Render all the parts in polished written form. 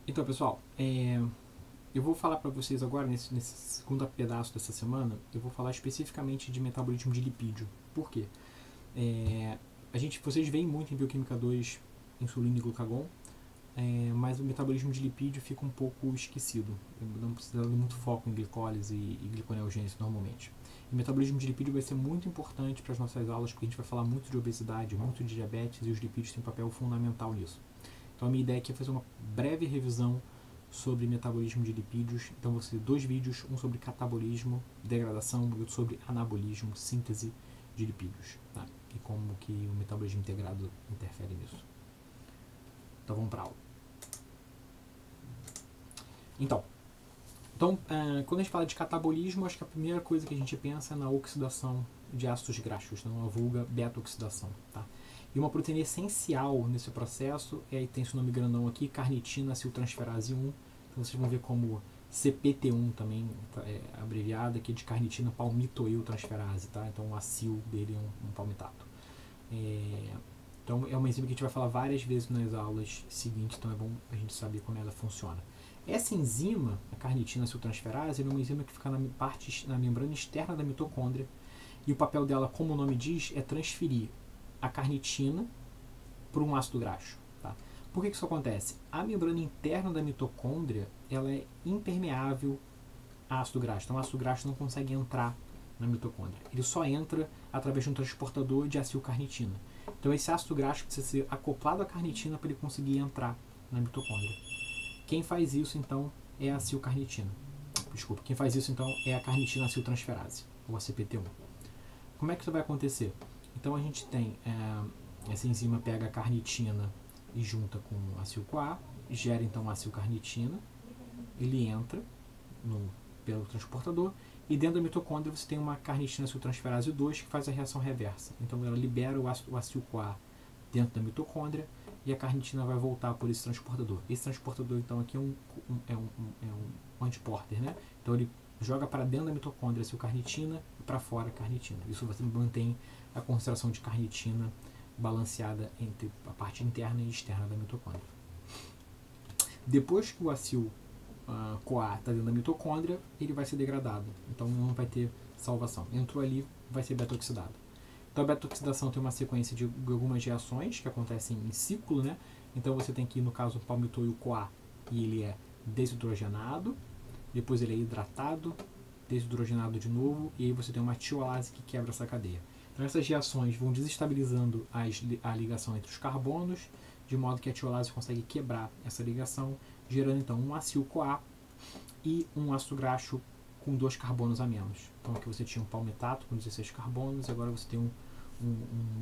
Então, pessoal, eu vou falar para vocês agora, nesse segundo pedaço dessa semana, eu vou falar especificamente de metabolismo de lipídio. Por quê? Vocês veem muito em bioquímica 2 insulina e glucagon, mas o metabolismo de lipídio fica um pouco esquecido. Não precisa de muito foco em glicólise e gliconeogênese normalmente. E o metabolismo de lipídio vai ser muito importante para as nossas aulas, porque a gente vai falar muito de obesidade, muito de diabetes, e os lipídios têm um papel fundamental nisso. Então a minha ideia aqui é fazer uma breve revisão sobre metabolismo de lipídios. Então vão ser 2 vídeos, um sobre catabolismo, degradação, e outro sobre anabolismo, síntese de lipídios, tá? E como que o metabolismo integrado interfere nisso. Então vamos para a aula. Então quando a gente fala de catabolismo, acho que a primeira coisa que a gente pensa é na oxidação de ácidos graxos, não a vulga beta-oxidação, tá? E uma proteína essencial nesse processo tem esse nome grandão aqui, carnitina aciltransferase 1. Então vocês vão ver como CPT1 também abreviada, que é de carnitina palmitoiltransferase, tá? Então o acil dele é um palmitato. Então é uma enzima que a gente vai falar várias vezes nas aulas seguintes, então é bom a gente saber como ela funciona. Essa enzima, a carnitina aciltransferase, é uma enzima que fica na membrana externa da mitocôndria, e o papel dela, como o nome diz, é transferir a carnitina para um ácido graxo. Tá? Por que isso acontece? A membrana interna da mitocôndria ela é impermeável a ácido graxo. Então o ácido graxo não consegue entrar na mitocôndria. Ele só entra através de um transportador de acilcarnitina. Então esse ácido graxo precisa ser acoplado à carnitina para ele conseguir entrar na mitocôndria. Quem faz isso então é a acilcarnitina. Desculpa, quem faz isso então é a carnitina aciltransferase, ou a CPT1. Como é que isso vai acontecer? Então a gente tem essa enzima pega a carnitina e junta com acil-CoA, gera então a acilcarnitina, ele entra pelo transportador, e dentro da mitocôndria você tem uma carnitina aciltransferase 2 que faz a reação reversa. Então ela libera o acil-CoA dentro da mitocôndria e a carnitina vai voltar por esse transportador. Esse transportador então aqui é um antiporter, né? Então ele joga para dentro da mitocôndria a acilcarnitina e para fora a carnitina. Isso você mantém a concentração de carnitina balanceada entre a parte interna e externa da mitocôndria. Depois que o acil-CoA está dentro da mitocôndria, ele vai ser degradado. Então não vai ter salvação. Entrou ali, vai ser beta-oxidado. Então a beta-oxidação tem uma sequência de algumas reações que acontecem em ciclo, né? Então você tem aqui, no caso, o palmitoil-CoA, e ele é desidrogenado, depois ele é hidratado, desidrogenado de novo, e aí você tem uma tiolase que quebra essa cadeia. Então essas reações vão desestabilizando a ligação entre os carbonos, de modo que a tiolase consegue quebrar essa ligação, gerando então um acil-CoA e um ácido graxo com 2 carbonos a menos. Então aqui você tinha um palmitato com 16 carbonos, e agora você tem um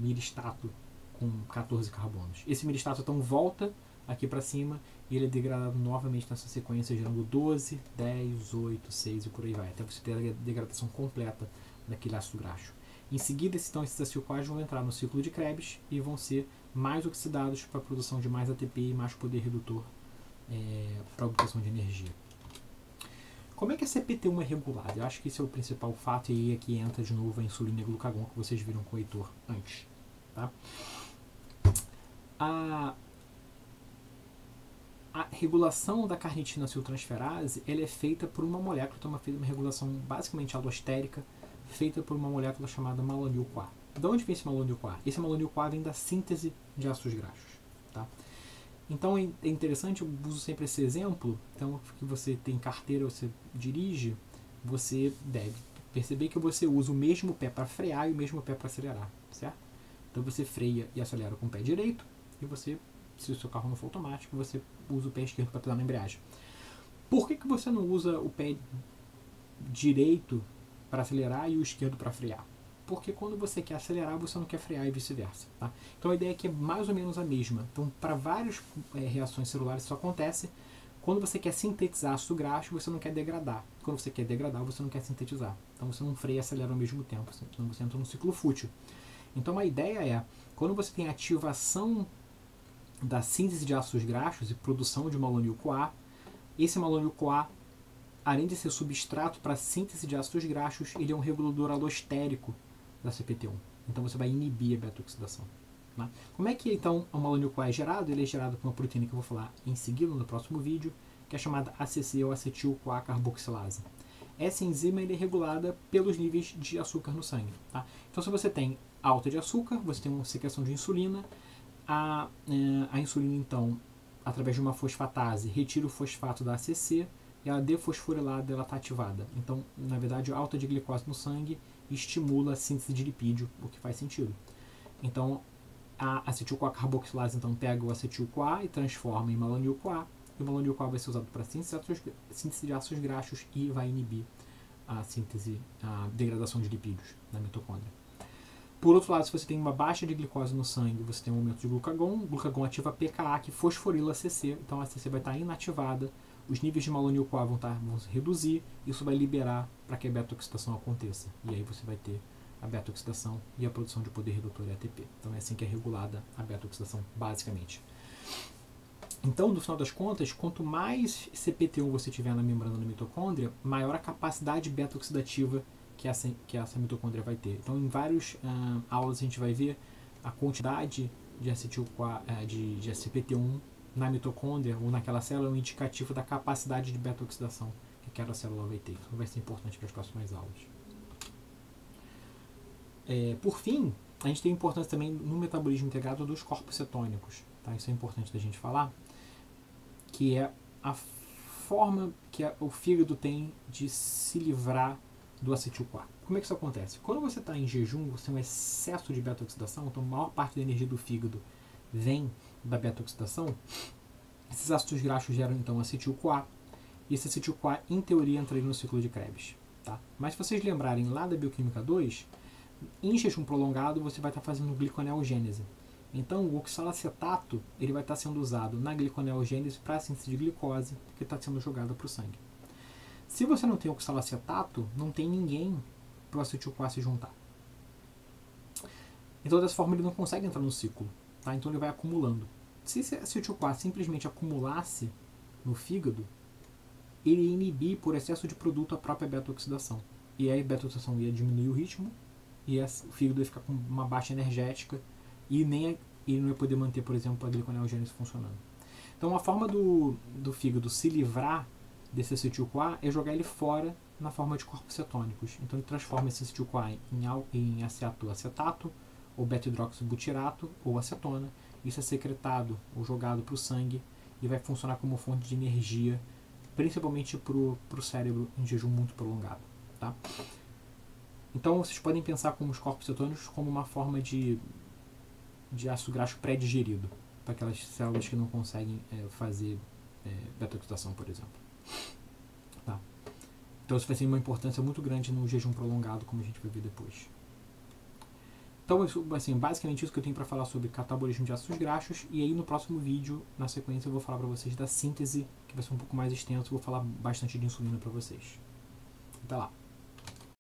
miristato com 14 carbonos. Esse miristato então volta aqui para cima e ele é degradado novamente nessa sequência, gerando 12, 10, 8, 6 e por aí vai, até você ter a degradação completa daquele ácido graxo. Em seguida, então, esses acil-CoAs vão entrar no ciclo de Krebs e vão ser mais oxidados para a produção de mais ATP e mais poder redutor para a obtenção de energia. Como é que a CPT1 é regulada? Eu acho que esse é o principal fato, e aí aqui entra de novo a insulina e glucagon que vocês viram com o Heitor antes. Tá? A regulação da carnitina aciltransferase ela é feita por uma molécula, então uma regulação basicamente alostérica, feita por uma molécula chamada malonil-CoA. De onde vem esse malonil-CoA? Esse malonil-CoA vem da síntese de ácidos graxos. Tá? Então é interessante, eu uso sempre esse exemplo. Então, que você tem carteira, você dirige, você deve perceber que você usa o mesmo pé para frear e o mesmo pé para acelerar, certo? Então você freia e acelera com o pé direito, e você, se o seu carro não for automático, você usa o pé esquerdo para pisar na embreagem. Por que você não usa o pé direito para acelerar e o esquerdo para frear? Porque quando você quer acelerar, você não quer frear e vice-versa. Tá? Então a ideia aqui é mais ou menos a mesma. Então, para várias reações celulares isso acontece. Quando você quer sintetizar ácido graxo, você não quer degradar. Quando você quer degradar, você não quer sintetizar. Então você não freia e acelera ao mesmo tempo, senão você entra num ciclo fútil. Então a ideia é, quando você tem ativação da síntese de ácidos graxos e produção de malonil-CoA, esse malonil-CoA, além de ser substrato para a síntese de ácidos graxos, ele é um regulador alostérico da CPT1. Então você vai inibir a beta-oxidação. Tá? Como é que então o malonil-CoA é gerado? Ele é gerado por uma proteína que eu vou falar em seguida no próximo vídeo, que é chamada ACC ou acetil-CoA carboxilase. Essa enzima é regulada pelos níveis de açúcar no sangue. Tá? Então, se você tem alta de açúcar, você tem uma secreção de insulina. A insulina, então, através de uma fosfatase, retira o fosfato da ACC e ela defosforilada, ela está ativada. Então, na verdade, a alta de glicose no sangue estimula a síntese de lipídio, o que faz sentido. Então, a acetil-CoA carboxilase então, pega o acetil-CoA e transforma em malonil-CoA. E o malonil-CoA vai ser usado para síntese de ácidos graxos e vai inibir a degradação de lipídios na mitocôndria. Por outro lado, se você tem uma baixa de glicose no sangue, você tem um aumento de glucagon. O glucagon ativa a PKA, que fosforila a ACC. Então a ACC vai estar inativada, os níveis de malonil-CoA vão se reduzir, isso vai liberar para que a beta-oxidação aconteça. E aí você vai ter a beta-oxidação e a produção de poder redutor e ATP. Então é assim que é regulada a beta-oxidação, basicamente. Então, no final das contas, quanto mais CPT1 você tiver na membrana da mitocôndria, maior a capacidade beta-oxidativa que essa mitocôndria vai ter. Então, em várias aulas a gente vai ver a quantidade de de CPT1 na mitocôndria ou naquela célula é um indicativo da capacidade de beta-oxidação que aquela célula vai ter. Isso vai ser importante para as próximas aulas. Por fim, a gente tem importância também no metabolismo integrado dos corpos cetônicos. Tá? Isso é importante da gente falar, que é a forma que o fígado tem de se livrar do acetil-CoA. Como é que isso acontece? Quando você está em jejum, você tem um excesso de beta-oxidação, então a maior parte da energia do fígado vem da beta-oxidação. Esses ácidos graxos geram então acetil-CoA, e esse acetil-CoA, em teoria, entraria no ciclo de Krebs. Tá? Mas se vocês lembrarem lá da bioquímica 2, em jejum prolongado você vai estar fazendo gliconeogênese. Então o oxalacetato ele vai estar sendo usado na gliconeogênese para a síntese de glicose que está sendo jogada para o sangue. Se você não tem oxalacetato, não tem ninguém para o acetil-CoA se juntar. Então dessa forma ele não consegue entrar no ciclo. Tá? Então ele vai acumulando. Se esse acetil-CoA simplesmente acumulasse no fígado, ele ia inibir por excesso de produto a própria beta-oxidação. E aí a beta-oxidação ia diminuir o ritmo, e o fígado ia ficar com uma baixa energética, e nem ele não ia poder manter, por exemplo, a gliconeogênese funcionando. Então a forma do fígado se livrar desse acetil-CoA é jogar ele fora na forma de corpos cetônicos. Então ele transforma esse acetil-CoA em acetato, ou beta-hidroxibutirato, ou acetona. Isso é secretado ou jogado para o sangue e vai funcionar como fonte de energia, principalmente para o cérebro em jejum muito prolongado. Tá? Então vocês podem pensar como os corpos cetônicos como uma forma de ácido graxo pré-digerido, para aquelas células que não conseguem fazer beta-oxidação, por exemplo. Tá? Então isso vai ter uma importância muito grande no jejum prolongado, como a gente vai ver depois. Então, assim, basicamente isso que eu tenho para falar sobre catabolismo de ácidos graxos, e aí no próximo vídeo, na sequência, eu vou falar para vocês da síntese, que vai ser um pouco mais extenso, vou falar bastante de insulina para vocês. Até lá!